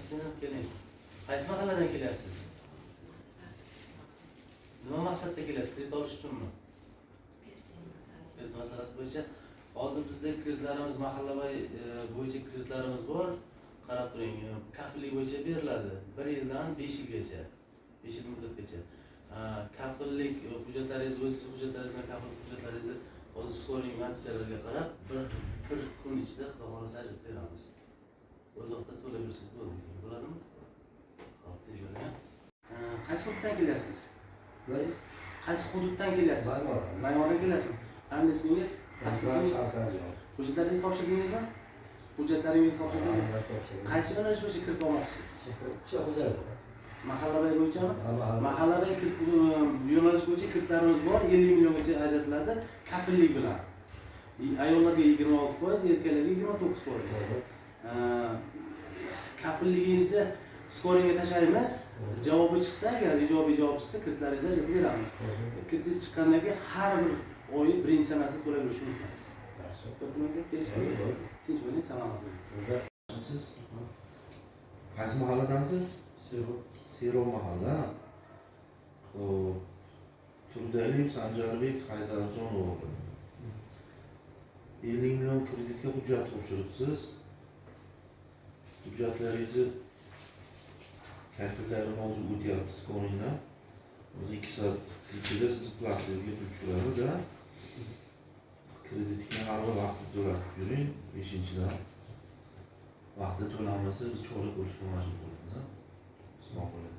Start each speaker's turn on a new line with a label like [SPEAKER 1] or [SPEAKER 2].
[SPEAKER 1] Sen ham keling. Qaysi mahalladan kelyapsiz? Nima maqsadda kelyapsiz? Kredit olish uchunmi? Kredit masalasi bo'yicha hozir bizda kreditlarimiz mahallaviy bo'yicha kreditlarimiz bor. Qarab turing, kafillik bo'yicha beriladi. 1 yildan 5 yilgacha, 5 yil muddatgacha. Kafillik hujjatlaringiz, o'z hujjatlaringiz, kafillik hujjatlaringizni hozir skoring natijalariga qarab bir kun ichida Xudo xolasa ajratib beramiz. O'z vaqtida to'lab bersangiz bo'ladi. Bo'ladimi? Xo'p, tejo'rang. Qaysi hududdan kelyapsiz? Qaysi hududdan kelyapsiz? Maymondan kelyapsiz. Familiyangiz, pasportingiz, hujjatlaringizni topshirdingizmi? Hujjatlaringizni topshirdingizmi? Qaysi yo'nalish bo'yicha kirib olmoqchisiz? Mahallaviy bo'yichami? Mahallaviy yo'nalish bo'yicha kreditlarimiz bor, 50 milliongacha ajratiladi kafillik bilan. Ayollarga 26%, erkaklarga 29%. Kafilligingizni skoringga tashlaymiz. Javobi chiqsa, agar ijobiy javob chiqsa, kreditlaringizni ajratib beramiz. Kreditingiz chiqqandan keyin har bir oy birinchi sanasini to'lab berishni unutmaysiz. Dokumentga kelishdingiz. Tinch bo'ling, salomat bo'ling.
[SPEAKER 2] Siz qaysi mahalladansiz? Sero mahalla. Xo'p. Turdaliyev Sanjarbek Haydarjon o'g'li. 50 million kreditga hujjat topshiribsiz. Hujjatlaringizni kafillarni hozir o'tyapti skoringdan. O'zi 2 soat ichida siz plastingizga pul tushiramiz, ha? Kreditga har bir vaqtda to'latib yuring, 5-dan. Vaqtida to'lanmasa biz chora ko'rishga majbur bo'lamiz, ha? Sog' bo'ling.